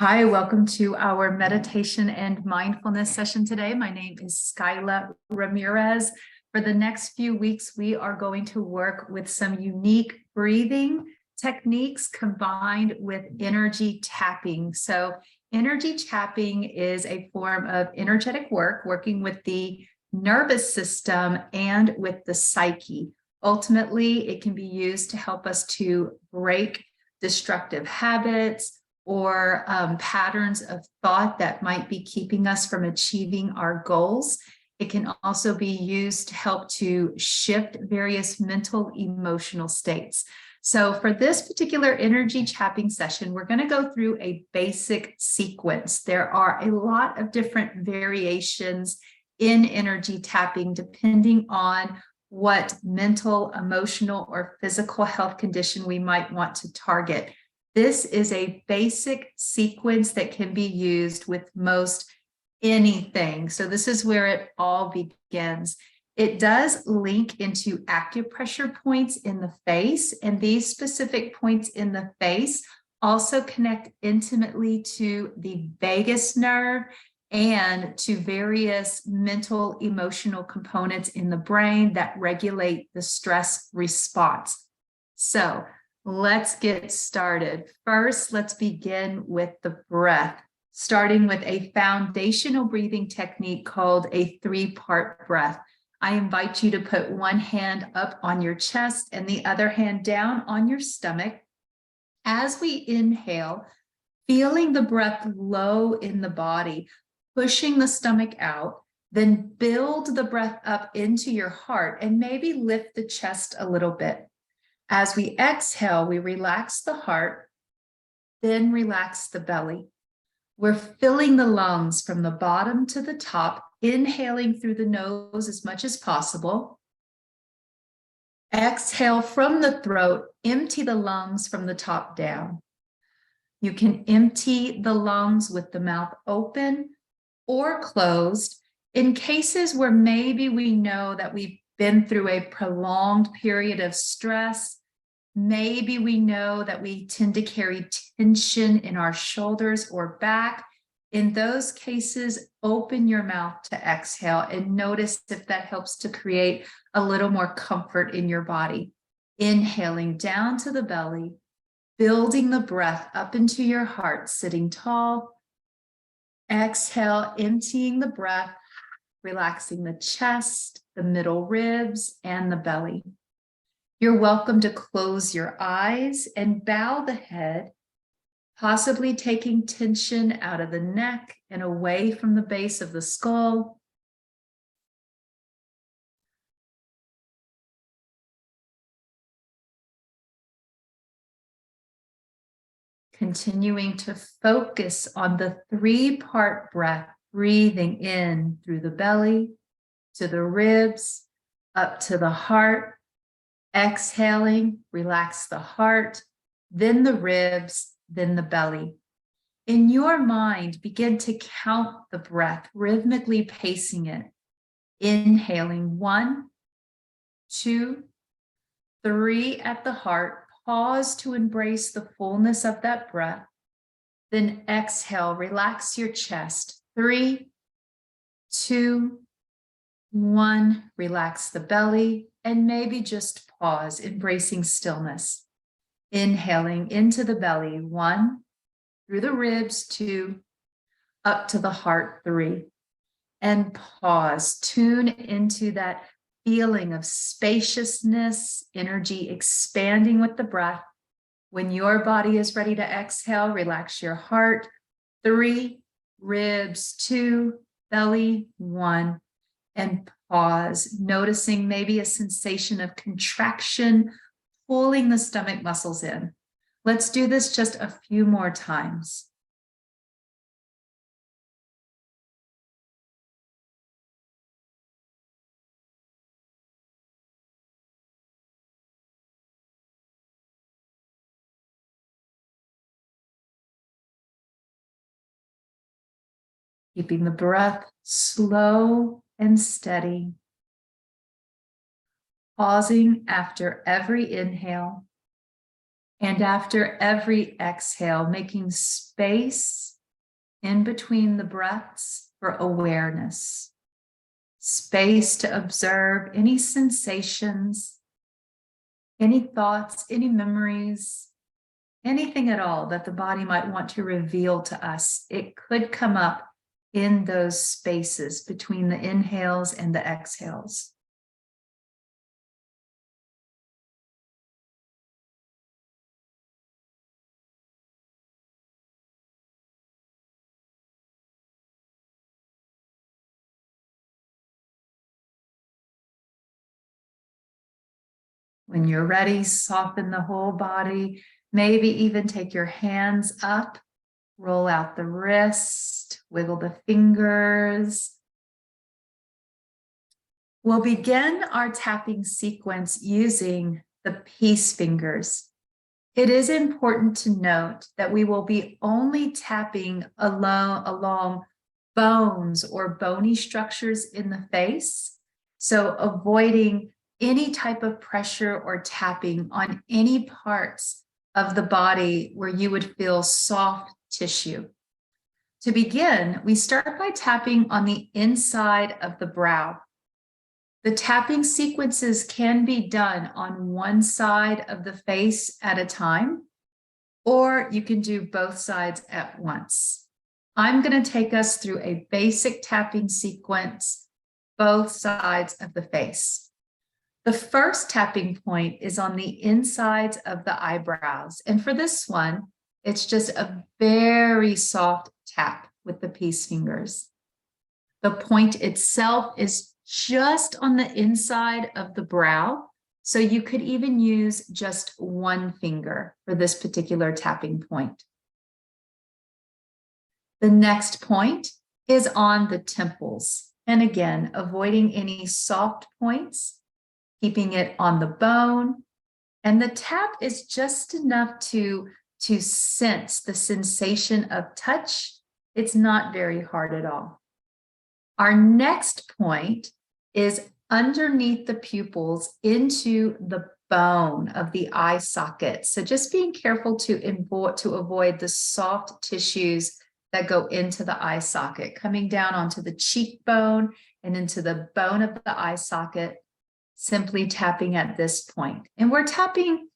Hi, welcome to our meditation and mindfulness session today. My name is Skyla Ramirez. For the next few weeks, we are going to work with some unique breathing techniques combined with energy tapping. So energy tapping is a form of energetic work, working with the nervous system and with the psyche. Ultimately, it can be used to help us to break destructive habits, or patterns of thought that might be keeping us from achieving our goals. It can also be used to help to shift various mental, emotional states. So for this particular energy tapping session, we're going to go through a basic sequence. There are a lot of different variations in energy tapping, depending on what mental, emotional, or physical health condition we might want to target. This is a basic sequence that can be used with most anything. So this is where it all begins. It does link into acupressure points in the face, and these specific points in the face also connect intimately to the vagus nerve and to various mental, emotional components in the brain that regulate the stress response. So let's get started. First, let's begin with the breath, starting with a foundational breathing technique called a three-part breath. I invite you to put one hand up on your chest and the other hand down on your stomach. As we inhale, feeling the breath low in the body, pushing the stomach out, then build the breath up into your heart and maybe lift the chest a little bit. As we exhale, we relax the heart, then relax the belly. We're filling the lungs from the bottom to the top, inhaling through the nose as much as possible. Exhale from the throat, empty the lungs from the top down. You can empty the lungs with the mouth open or closed in cases where maybe we know that we've been through a prolonged period of stress. Maybe we know that we tend to carry tension in our shoulders or back. In those cases, open your mouth to exhale and notice if that helps to create a little more comfort in your body. Inhaling down to the belly, building the breath up into your heart, sitting tall. Exhale, emptying the breath, relaxing the chest, the middle ribs, and the belly. You're welcome to close your eyes and bow the head, possibly taking tension out of the neck and away from the base of the skull. Continuing to focus on the three-part breath, breathing in through the belly, to the ribs, up to the heart. Exhaling, relax the heart, then the ribs, then the belly. In your mind, begin to count the breath, rhythmically pacing it. Inhaling 1, 2, 3 at the heart. Pause to embrace the fullness of that breath. Then exhale, relax your chest. 3, 2, 1, relax the belly, and maybe just pause, embracing stillness. Inhaling into the belly, 1, through the ribs, 2, up to the heart, 3, and pause. Tune into that feeling of spaciousness, energy expanding with the breath. When your body is ready to exhale, relax your heart, 3, ribs, 2, belly, 1, and pause, noticing maybe a sensation of contraction, pulling the stomach muscles in. Let's do this just a few more times. Keeping the breath slow and steady. Pausing after every inhale And after every exhale, making space in between the breaths for awareness, space to observe any sensations, any thoughts, any memories, anything at all that the body might want to reveal to us. It could come up in those spaces between the inhales and the exhales. When you're ready, soften the whole body. Maybe even take your hands up, roll out the wrist, wiggle the fingers. We'll begin our tapping sequence using the peace fingers. It is important to note that we will be only tapping along bones or bony structures in the face. So avoiding any type of pressure or tapping on any parts of the body where you would feel soft tissue. To begin, we start by tapping on the inside of the brow. The tapping sequences can be done on one side of the face at a time, or you can do both sides at once. I'm going to take us through a basic tapping sequence, both sides of the face. The first tapping point is on the insides of the eyebrows. And for this one, it's just a very soft tap with the peace fingers. The point itself is just on the inside of the brow. So you could even use just one finger for this particular tapping point. The next point is on the temples. And again, avoiding any soft points, keeping it on the bone. And the tap is just enough to sense the sensation of touch. It's not very hard at all. Our next point is underneath the pupils into the bone of the eye socket. So just being careful to avoid the soft tissues that go into the eye socket, coming down onto the cheekbone and into the bone of the eye socket, simply tapping at this point. And we're tapping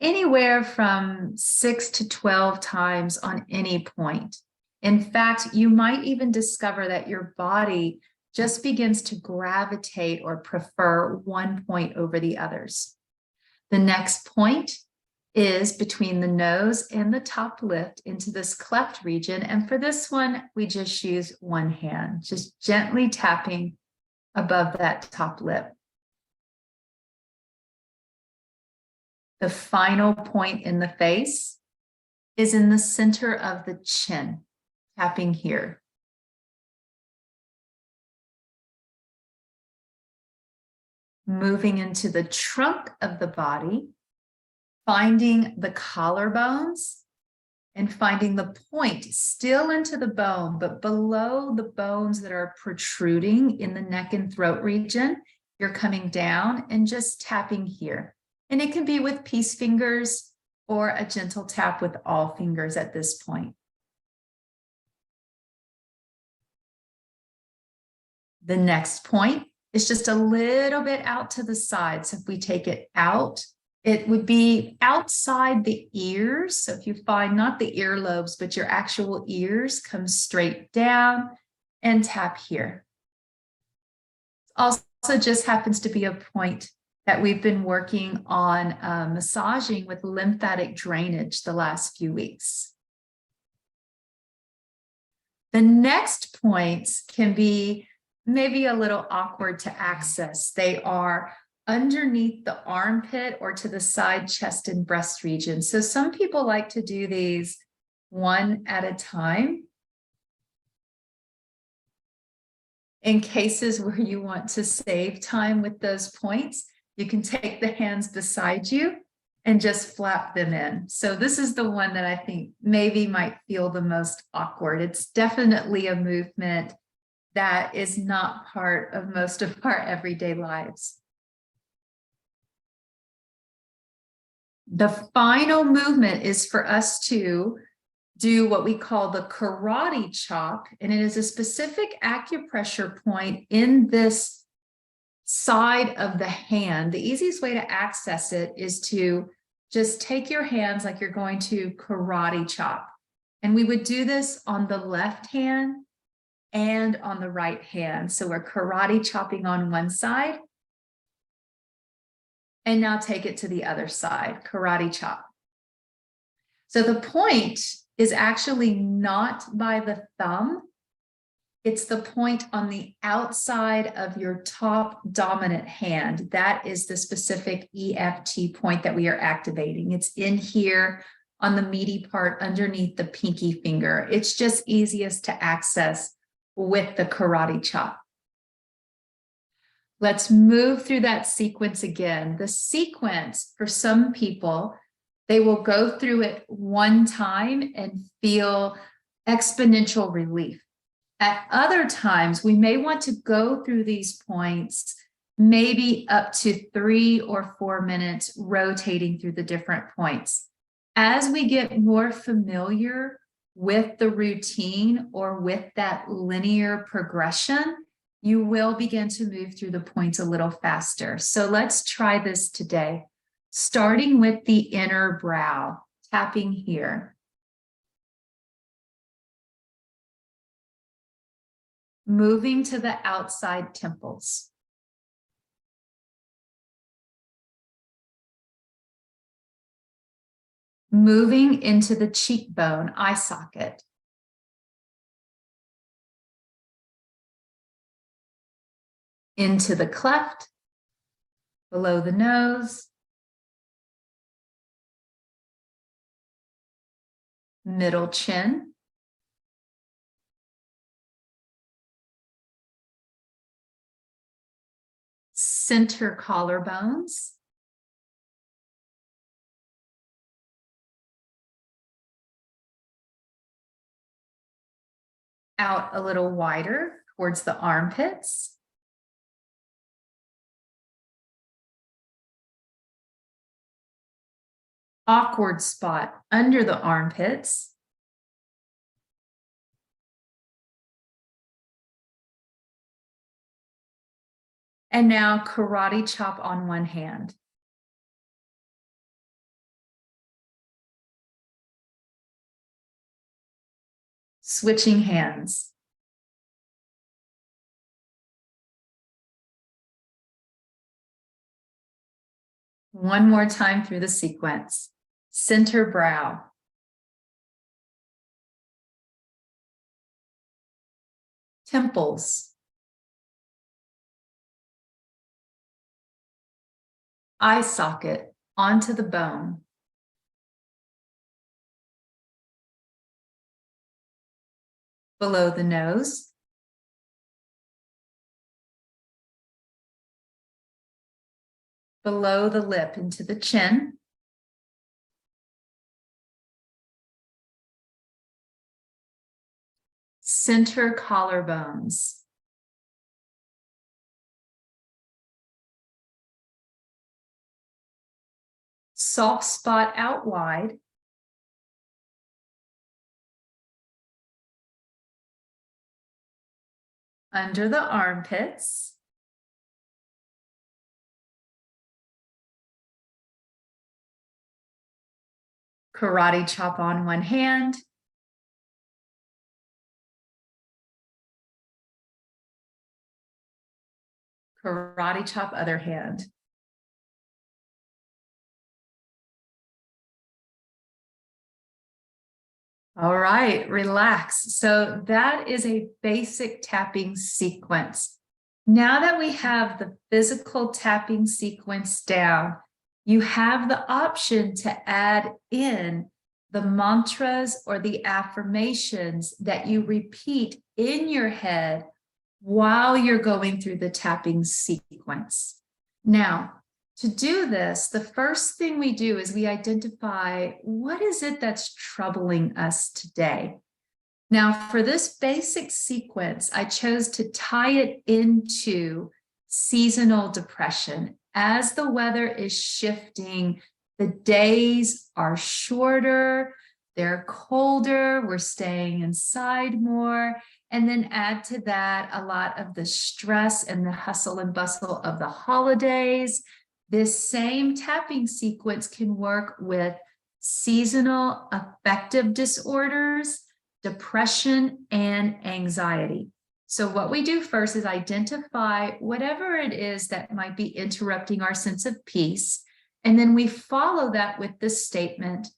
anywhere from 6 to 12 times on any point. In fact, you might even discover that your body just begins to gravitate or prefer one point over the others. The next point is between the nose and the top lip into this cleft region. And for this one, we just use one hand, just gently tapping above that top lip. The final point in the face is in the center of the chin, tapping here. Moving into the trunk of the body, finding the collarbones and finding the point still into the bone, but below the bones that are protruding in the neck and throat region, you're coming down and just tapping here. And it can be with peace fingers or a gentle tap with all fingers at this point. The next point is just a little bit out to the side. So if we take it out, it would be outside the ears. So if you find not the earlobes, but your actual ears, come straight down and tap here. Also just happens to be a point that we've been working on massaging with lymphatic drainage the last few weeks. The next points can be maybe a little awkward to access. They are underneath the armpit or to the side chest and breast region. So some people like to do these one at a time. In cases where you want to save time with those points, you can take the hands beside you and just flap them in. So this is the one that I think maybe might feel the most awkward. It's definitely a movement that is not part of most of our everyday lives. The final movement is for us to do what we call the karate chop, and it is a specific acupressure point in this side of the hand. The easiest way to access it is to just take your hands like you're going to karate chop. And we would do this on the left hand and on the right hand. So we're karate chopping on one side. And now take it to the other side, karate chop. So the point is actually not by the thumb. It's the point on the outside of your top dominant hand. That is the specific EFT point that we are activating. It's in here on the meaty part underneath the pinky finger. It's just easiest to access with the karate chop. Let's move through that sequence again. The sequence, for some people, they will go through it one time and feel exponential relief. At other times, we may want to go through these points, maybe up to 3 or 4 minutes, rotating through the different points. As we get more familiar with the routine or with that linear progression, you will begin to move through the points a little faster. So let's try this today, starting with the inner brow, tapping here. Moving to the outside temples. Moving into the cheekbone, eye socket. Into the cleft, below the nose, middle chin, center collarbones, out a little wider towards the armpits, awkward spot under the armpits, and now karate chop on one hand. Switching hands. One more time through the sequence. Center brow. Temples. Eye socket onto the bone. Below the nose. Below the lip into the chin. Center collarbones. Soft spot out wide. Under the armpits. Karate chop on one hand. Karate chop other hand. All right, relax. So that is a basic tapping sequence. Now that we have the physical tapping sequence down, you have the option to add in the mantras or the affirmations that you repeat in your head while you're going through the tapping sequence. Now, to do this, the first thing we do is we identify what is it that's troubling us today. Now, for this basic sequence, I chose to tie it into seasonal depression. As the weather is shifting The days are shorter, they're colder, we're staying inside more. And then add to that a lot of the stress and the hustle and bustle of the holidays. This same tapping sequence can work with seasonal affective disorders, depression, and anxiety. So what we do first is identify whatever it is that might be interrupting our sense of peace. And then we follow that with the statement,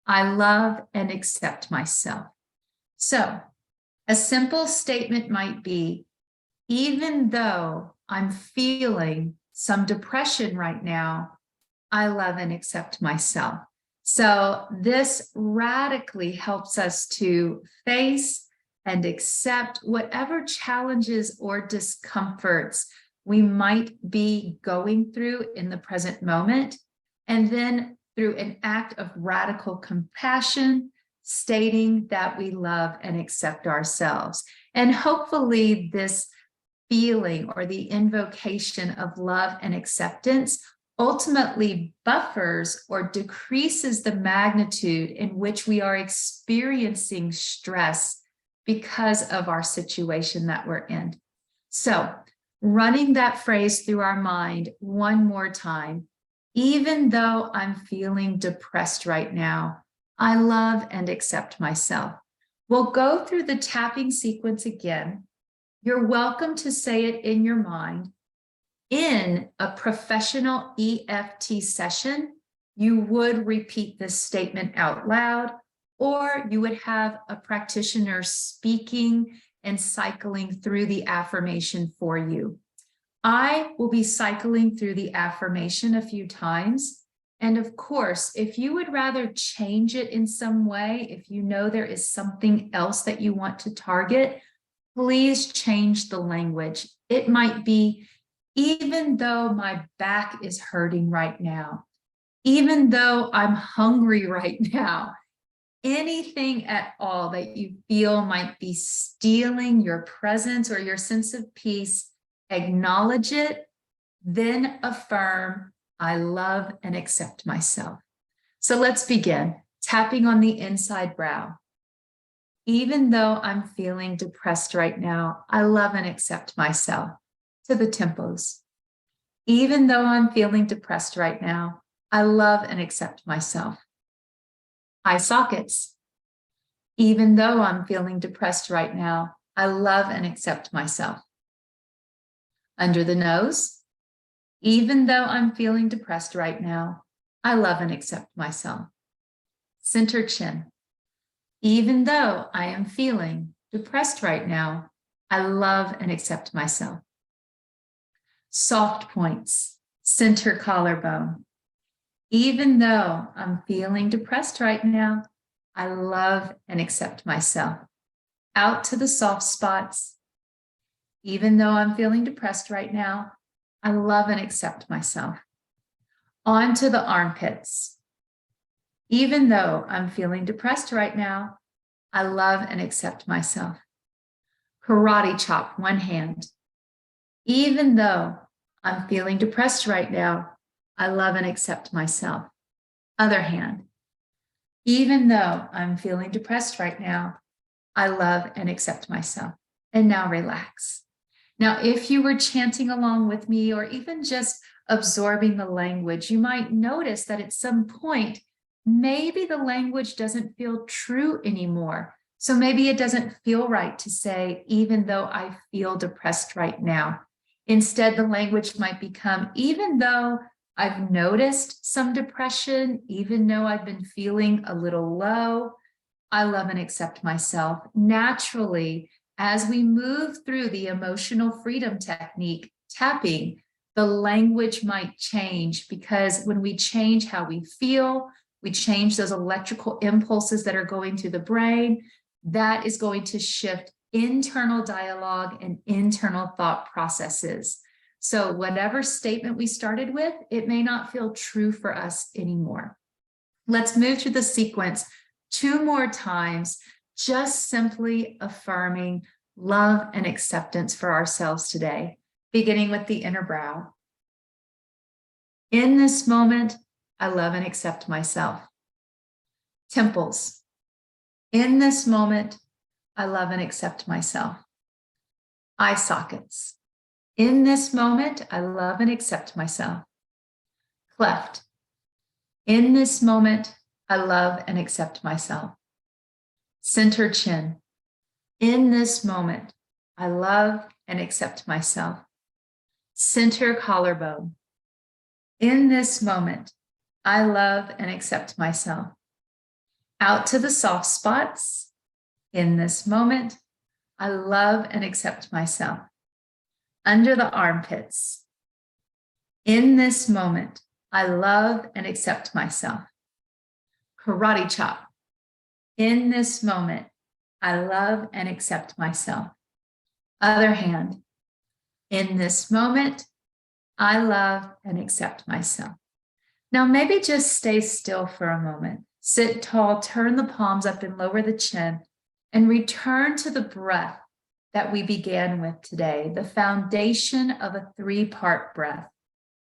I love and accept myself. So a simple statement might be, even though I'm feeling some depression right now, I love and accept myself. So this radically helps us to face and accept whatever challenges or discomforts we might be going through in the present moment. And then through an act of radical compassion, stating that we love and accept ourselves. And hopefully this feeling or the invocation of love and acceptance ultimately buffers or decreases the magnitude in which we are experiencing stress because of our situation that we're in. So running that phrase through our mind one more time, even though I'm feeling depressed right now, I love and accept myself. We'll go through the tapping sequence again. You're welcome to say it in your mind. In a professional EFT session, you would repeat this statement out loud, or you would have a practitioner speaking and cycling through the affirmation for you. I will be cycling through the affirmation a few times. And of course, if you would rather change it in some way, if you know there is something else that you want to target, please change the language. It might be, even though my back is hurting right now, even though I'm hungry right now, anything at all that you feel might be stealing your presence or your sense of peace, acknowledge it, then affirm, I love and accept myself. So let's begin. Tapping on the inside brow. Even though I'm feeling depressed right now, I love and accept myself. To the temples. Even though I'm feeling depressed right now, I love and accept myself. Eye sockets. Even though I'm feeling depressed right now, I love and accept myself. Under the nose. Even though I'm feeling depressed right now, I love and accept myself. Center chin. Even though I am feeling depressed right now, I love and accept myself. Soft points, center collarbone. Even though I'm feeling depressed right now, I love and accept myself. Out to the soft spots. Even though I'm feeling depressed right now, I love and accept myself. On to the armpits. Even though I'm feeling depressed right now, I love and accept myself. Karate chop, one hand. Even though I'm feeling depressed right now, I love and accept myself. Other hand. Even though I'm feeling depressed right now, I love and accept myself. And now relax. Now, if you were chanting along with me or even just absorbing the language, you might notice that at some point, maybe the language doesn't feel true anymore. So maybe it doesn't feel right to say, even though I feel depressed right now. Instead, the language might become, even though I've noticed some depression, even though I've been feeling a little low, I love and accept myself. Naturally, as we move through the emotional freedom technique, tapping, the language might change, because when we change how we feel, we change those electrical impulses that are going through the brain, that is going to shift internal dialogue and internal thought processes. So whatever statement we started with, it may not feel true for us anymore. Let's move through the sequence 2 more times, just simply affirming love and acceptance for ourselves today, beginning with the inner brow. In this moment, I love and accept myself. Temples. In this moment, I love and accept myself. Eye sockets. In this moment, I love and accept myself. Cleft. In this moment, I love and accept myself. Center chin. In this moment, I love and accept myself. Center collarbone. In this moment, I love and accept myself. Out to the soft spots. In this moment, I love and accept myself. Under the armpits. In this moment, I love and accept myself. Karate chop. In this moment, I love and accept myself. Other hand. In this moment, I love and accept myself. Now, maybe just stay still for a moment. Sit tall, turn the palms up and lower the chin, and return to the breath that we began with today, the foundation of a three-part breath.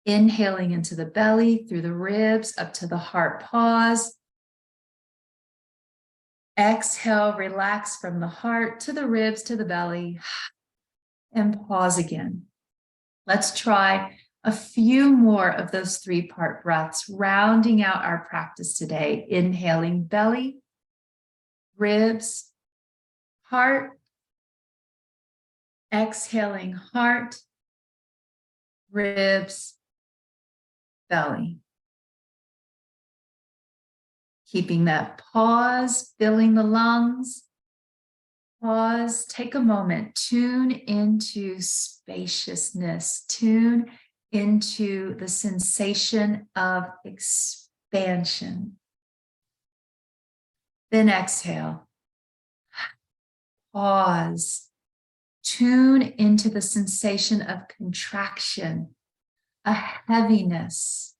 Inhaling into the belly, through the ribs, up to the heart, pause. Exhale, relax from the heart to the ribs, to the belly, and pause again. Let's try a few more of those three-part breaths, rounding out our practice today. Inhaling belly, ribs, heart. Exhaling heart, ribs, belly. Keeping that pause, filling the lungs. Pause, take a moment, tune into spaciousness, tune into the sensation of expansion. Then exhale. Pause, tune into the sensation of contraction, a heaviness,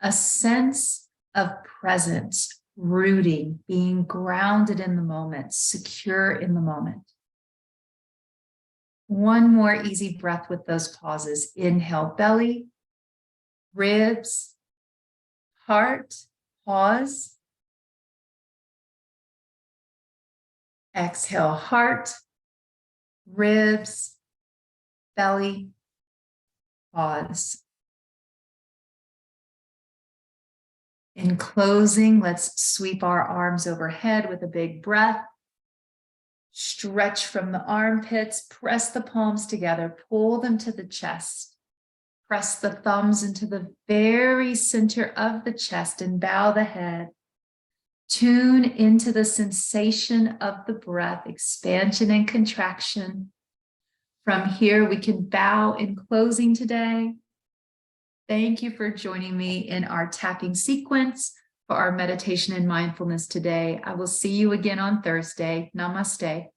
a sense of presence, rooting, being grounded in the moment, secure in the moment. One more easy breath with those pauses. Inhale, belly, ribs, heart, pause. Exhale, heart, ribs, belly, pause. In closing, let's sweep our arms overhead with a big breath. Stretch from the armpits, press the palms together, pull them to the chest. Press the thumbs into the very center of the chest and bow the head. Tune into the sensation of the breath, expansion and contraction. From here, we can bow in closing today. Thank you for joining me in our tapping sequence for our meditation and mindfulness today. I will see you again on Thursday. Namaste.